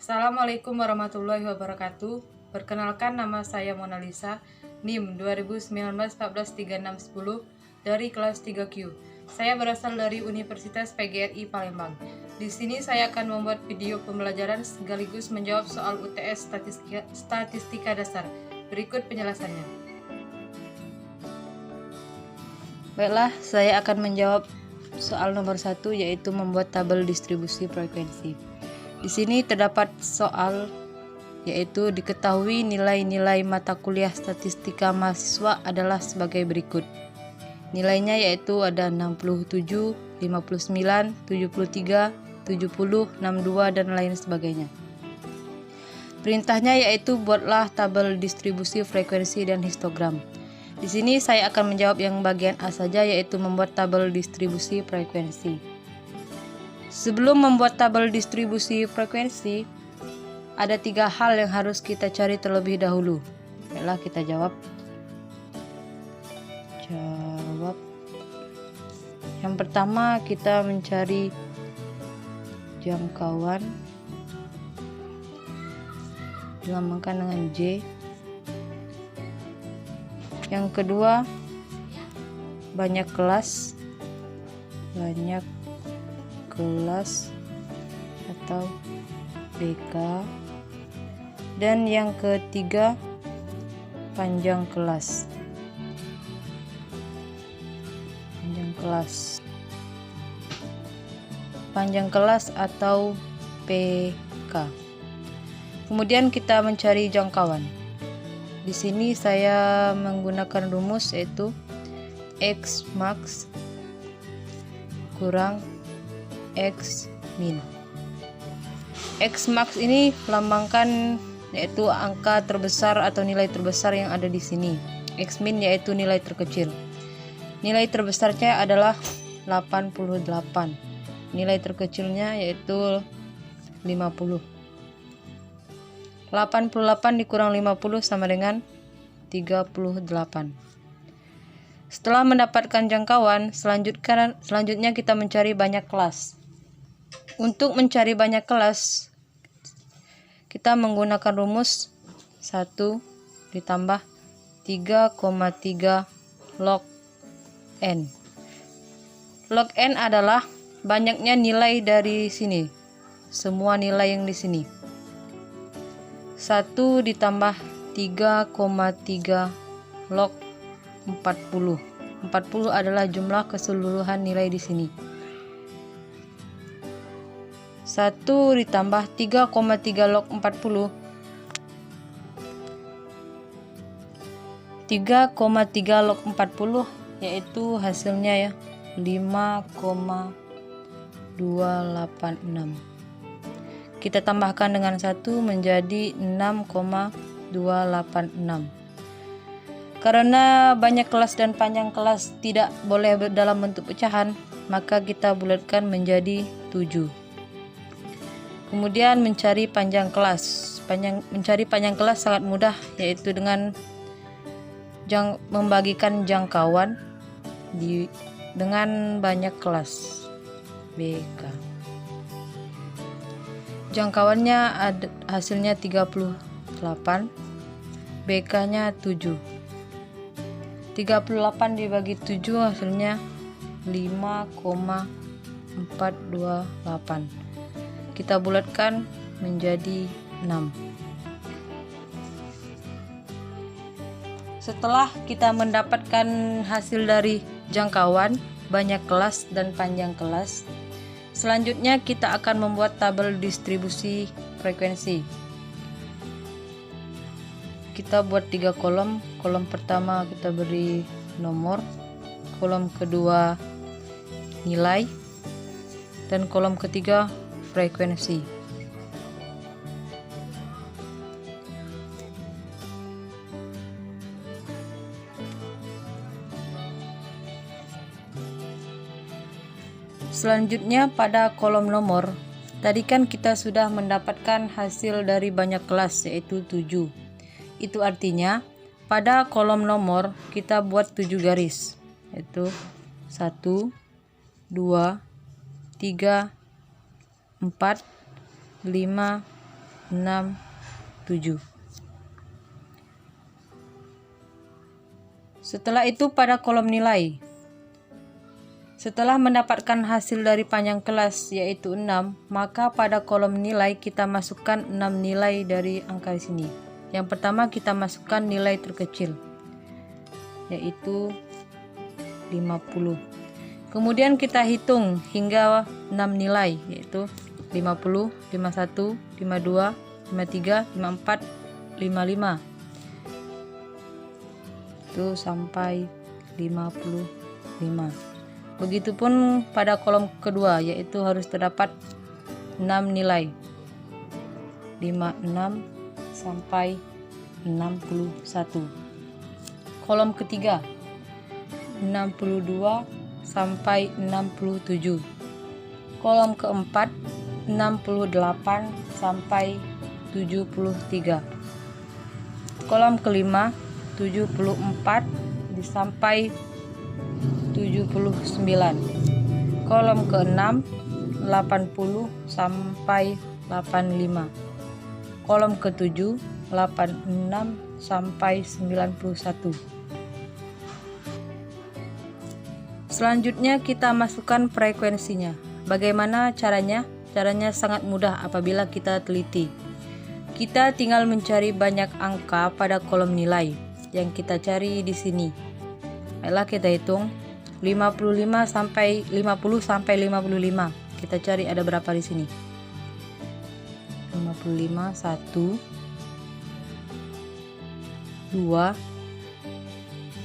Assalamualaikum warahmatullahi wabarakatuh. Perkenalkan, nama saya Mona Lisa, NIM 2019-143610 dari kelas 3Q. Saya berasal dari Universitas PGRI Palembang. Di sini saya akan membuat video pembelajaran sekaligus menjawab soal UTS statistika dasar. Berikut penjelasannya. Baiklah, saya akan menjawab soal nomor 1, yaitu membuat tabel distribusi frekuensi. Di sini terdapat soal, yaitu diketahui nilai-nilai mata kuliah statistika mahasiswa adalah sebagai berikut. Nilainya yaitu ada 67, 59, 73, 70, 62, dan lain sebagainya. Perintahnya yaitu buatlah tabel distribusi frekuensi dan histogram. Di sini saya akan menjawab yang bagian A saja, yaitu membuat tabel distribusi frekuensi. Sebelum membuat tabel distribusi frekuensi, ada 3 hal yang harus kita cari terlebih dahulu. Baiklah, kita jawab. Yang pertama, kita mencari jangkauan, dilambangkan dengan J. Yang kedua, banyak kelas atau BK. Dan yang ketiga, panjang kelas. Panjang kelas atau PK. Kemudian kita mencari jangkauan. Di sini saya menggunakan rumus, yaitu X max kurang X min. X max ini lambangkan yaitu angka terbesar atau nilai terbesar yang ada di sini. X min yaitu nilai terkecil. Nilai terbesarnya adalah 88. Nilai terkecilnya yaitu 50. 88 dikurang 50 sama dengan 38. Setelah mendapatkan jangkauan, selanjutnya kita mencari banyak kelas. Untuk mencari banyak kelas, kita menggunakan rumus 1 ditambah 3,3 log N. Log N adalah banyaknya nilai dari sini. Semua nilai yang di sini. 1 ditambah 3,3 log 40. 40 adalah jumlah keseluruhan nilai di sini. 1 ditambah 3,3 log 40. 3,3 log 40 yaitu hasilnya ya 5,286. Kita tambahkan dengan 1 menjadi 6,286. Karena banyak kelas dan panjang kelas tidak boleh dalam bentuk pecahan, maka kita bulatkan menjadi 7. Kemudian mencari panjang kelas. Mencari panjang kelas sangat mudah, yaitu dengan membagikan jangkauan dengan banyak kelas BK. Jangkauannya hasilnya 38, BK-nya 7. 38 dibagi 7 hasilnya 5,428. Kita bulatkan menjadi 6. Setelah kita mendapatkan hasil dari jangkauan, banyak kelas dan panjang kelas, selanjutnya kita akan membuat tabel distribusi frekuensi. Kita buat 3 kolom. Kolom pertama kita beri nomor, kolom kedua nilai, dan kolom ketiga frekuensi. Selanjutnya pada kolom nomor, tadi kan kita sudah mendapatkan hasil dari banyak kelas, yaitu 7. Itu artinya pada kolom nomor kita buat 7 garis, yaitu 1, 2, 3, 4, 5, 6, 7. Setelah itu pada kolom nilai, setelah mendapatkan hasil dari panjang kelas yaitu 6, maka pada kolom nilai kita masukkan 6 nilai dari angka di sini. Yang pertama kita masukkan nilai terkecil yaitu 50. Kemudian kita hitung hingga 6 nilai yaitu 50, 51, 52, 53, 54, 55. Itu sampai 55. Begitupun pada kolom kedua yaitu harus terdapat 6 nilai 56 sampai 61. Kolom ketiga 62 sampai 67. Kolom keempat 68 sampai 73. Kolom kelima 74 sampai 79. Kolom ke-6 80 sampai 85. Kolom ke-7 86 sampai 91. Selanjutnya kita masukkan frekuensinya. Bagaimana caranya? Caranya sangat mudah apabila kita teliti. Kita tinggal mencari banyak angka pada kolom nilai yang kita cari di sini. Baiklah, kita hitung 50 sampai 55. Kita cari ada berapa di sini. 55 1 2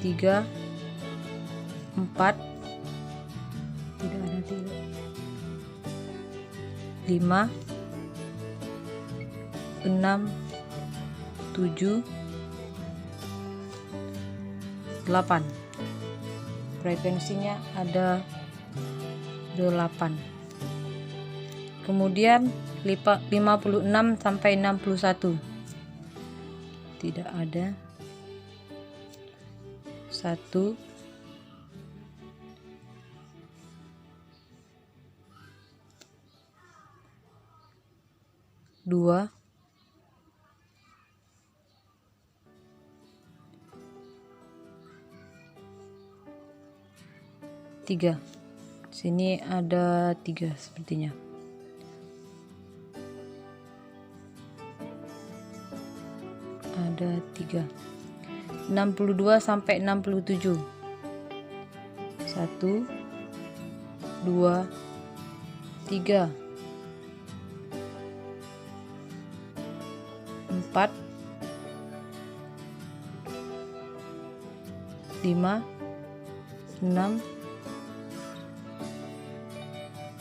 3 4 tidak ada 5 6 7 8. Frekuensinya ada 8. Kemudian 56 sampai 61 tidak ada. 1 2 3. Sini ada 3 sepertinya. Ada 3. 62 sampai 67. 1 2 3 4 5 6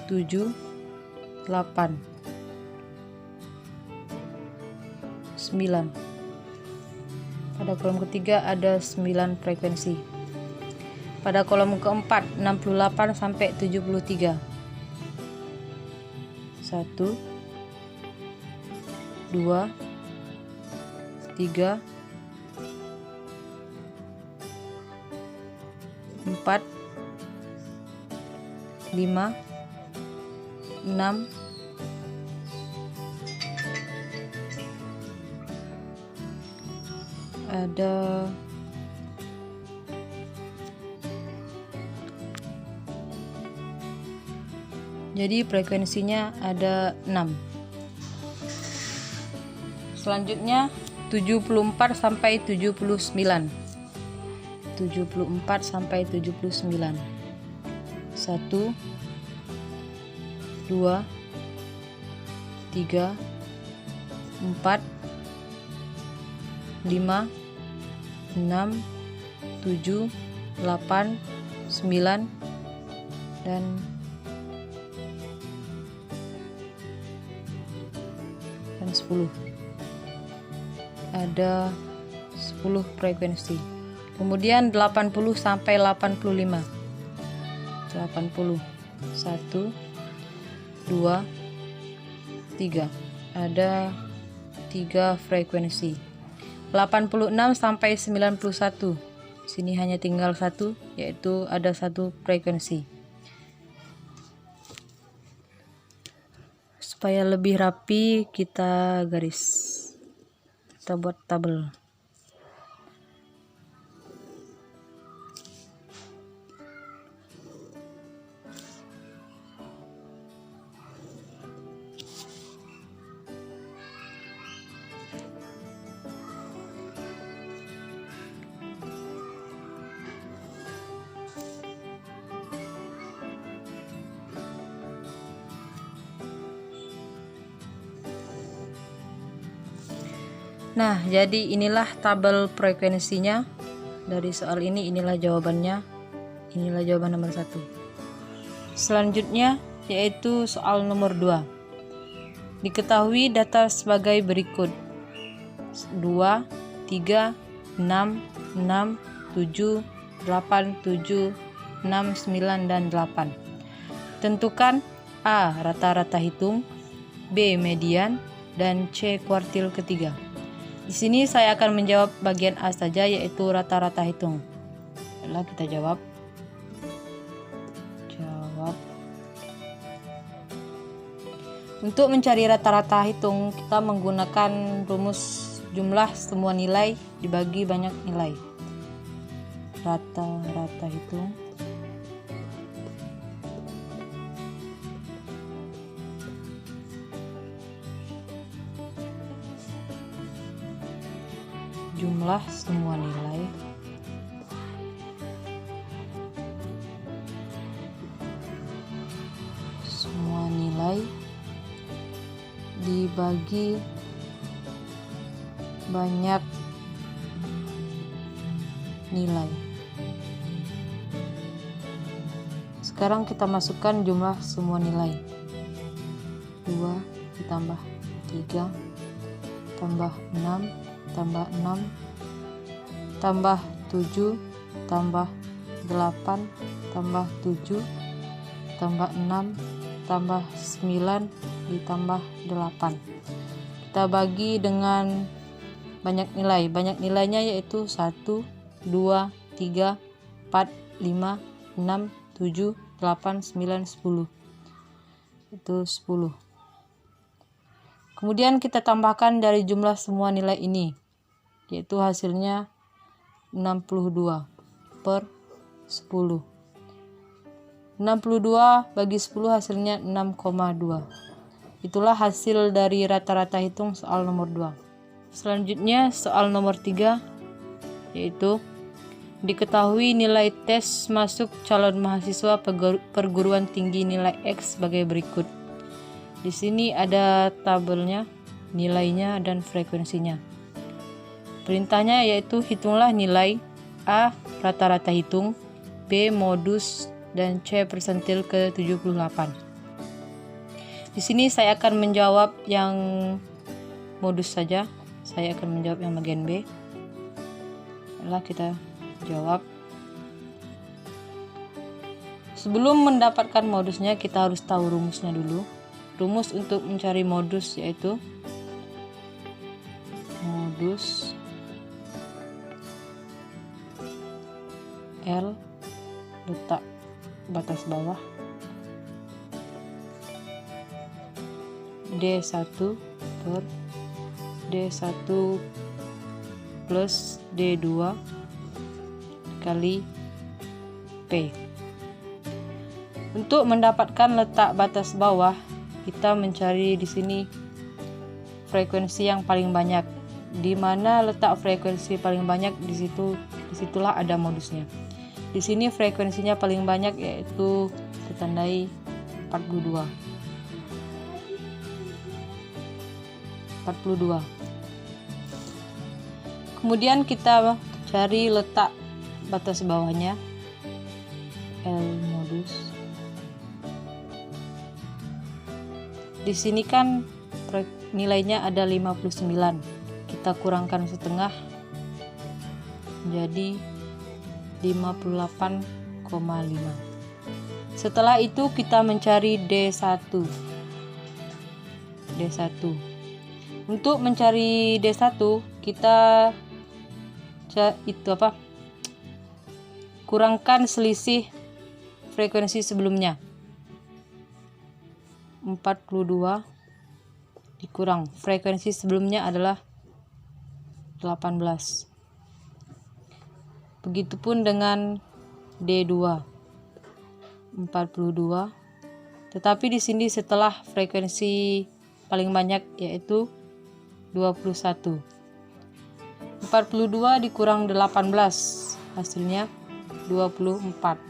7 8 9. Pada kolom ketiga ada 9 frekuensi. Pada kolom keempat 68 sampai 73. 1 2 3 4 5 6 ada 6. Jadi frekuensinya ada 6. Selanjutnya 74 sampai 79. 74 sampai 79. 1 2 3 4 5 6 7 8 9 dan 10. Ada 10 frekuensi. Kemudian 80 sampai 85. 80. 1 2 3. Ada 3 frekuensi. 86 sampai 91. Sini hanya tinggal 1, yaitu ada 1 frekuensi. Supaya lebih rapi, kita garis, kita buat tabel. Nah, jadi inilah tabel frekuensinya. Dari soal ini, inilah jawabannya. Inilah jawaban nomor 1. Selanjutnya yaitu soal nomor 2. Diketahui data sebagai berikut: 2, 3, 6, 6, 7, 8, 7, 6, 9, dan 8. Tentukan A. Rata-rata hitung, B. Median, dan C. Kuartil ketiga. Di sini saya akan menjawab bagian A saja, yaitu rata-rata hitung. Baiklah, kita jawab. Untuk mencari rata-rata hitung, kita menggunakan rumus jumlah semua nilai dibagi banyak nilai. Rata-rata hitung jumlah semua nilai dibagi banyak nilai. Sekarang kita masukkan jumlah semua nilai. 2 ditambah 3 tambah 6 tambah 6 tambah 7 tambah 8 tambah 7 tambah 6 tambah 9 ditambah 8. Kita bagi dengan banyak nilai. Banyak nilainya yaitu 1, 2, 3, 4, 5, 6, 7, 8, 9, 10. Itu 10. Kemudian kita tambahkan dari jumlah semua nilai ini, yaitu hasilnya 62 per 10. 62 bagi 10 hasilnya 6,2. Itulah hasil dari rata-rata hitung soal nomor 2. Selanjutnya soal nomor 3, yaitu diketahui nilai tes masuk calon mahasiswa perguruan tinggi nilai X sebagai berikut. Di sini ada tabelnya, nilainya dan frekuensinya. Perintahnya yaitu hitunglah nilai A. Rata-rata hitung, B. Modus, dan C. Persentil ke-78. Di sini saya akan menjawab yang modus saja. Saya akan menjawab yang bagian B. Baiklah, kita jawab. Sebelum mendapatkan modusnya, kita harus tahu rumusnya dulu. Rumus untuk mencari modus yaitu modus L letak batas bawah D1 per D1 plus D2 kali P. Untuk mendapatkan letak batas bawah, kita mencari di sini frekuensi yang paling banyak. Di mana letak frekuensi paling banyak, disitulah ada modusnya. Di sini frekuensinya paling banyak yaitu ditandai 42. Kemudian kita cari letak batas bawahnya, L modus. Di sini kan nilainya ada 59. Kita kurangkan setengah menjadi 58,5. Setelah itu kita mencari D1. Untuk mencari D1 kita kurangkan selisih frekuensi sebelumnya. 42 dikurang frekuensi sebelumnya adalah 18. Begitupun dengan D2 42. Tetapi di sini setelah frekuensi paling banyak yaitu 21. 42 dikurang 18 hasilnya 24.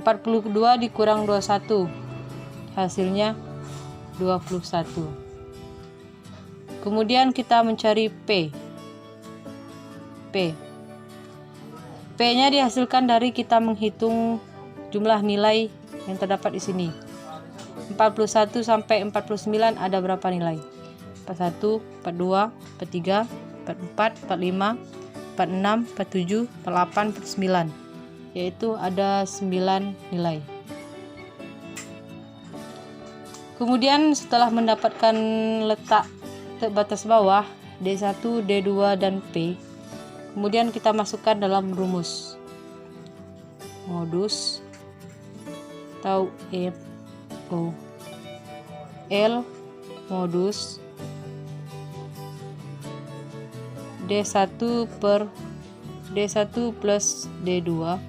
42 dikurang 21 hasilnya 21. Kemudian kita mencari P. P-nya dihasilkan dari kita menghitung jumlah nilai yang terdapat di sini. 41 sampai 49 ada berapa nilai? 41, 42, 43, 44, 45, 46, 47, 48, 49. Yaitu ada 9 nilai. Kemudian setelah mendapatkan letak batas bawah D1, D2, dan P, kemudian kita masukkan dalam rumus. Modus atau L modus D1 per D1 plus D2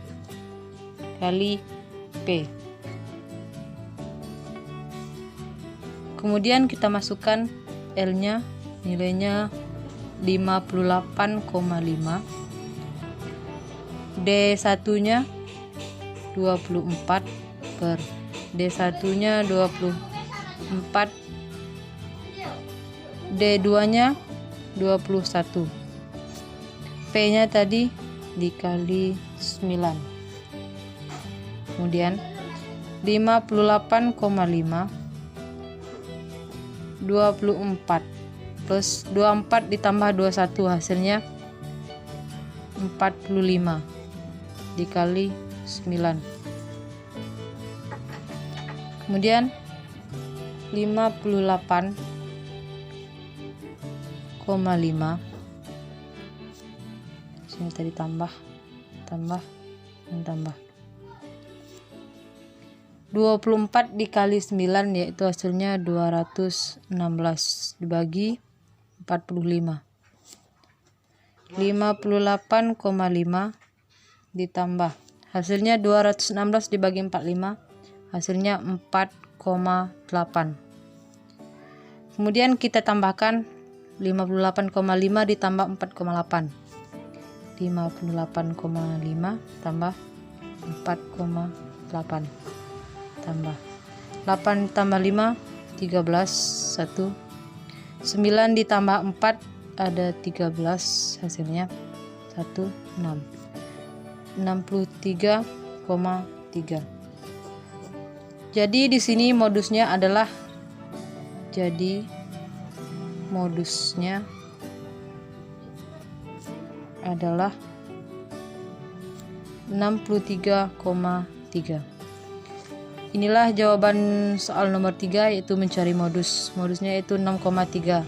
kali P. Kemudian kita masukkan L-nya, nilainya 58,5. D1-nya 24 per D1-nya 24, D2-nya 21. P-nya tadi dikali 9. Kemudian 58,5 24 plus 24 ditambah 21 hasilnya 45 dikali 9. Kemudian 58,5 sini tadi tambah 24 dikali 9 yaitu hasilnya 216 dibagi 45. 58,5 ditambah hasilnya 216 dibagi 45 hasilnya 4,8. Kemudian kita tambahkan 58,5 ditambah 4,8. 58,5 tambah 4,8 tambah 8 tambah 5 13 1 9 ditambah 4 ada 13 hasilnya 16 63,3. Jadi di sini modusnya adalah 63,3. Inilah jawaban soal nomor 3 yaitu mencari modus. Modusnya itu 6,3.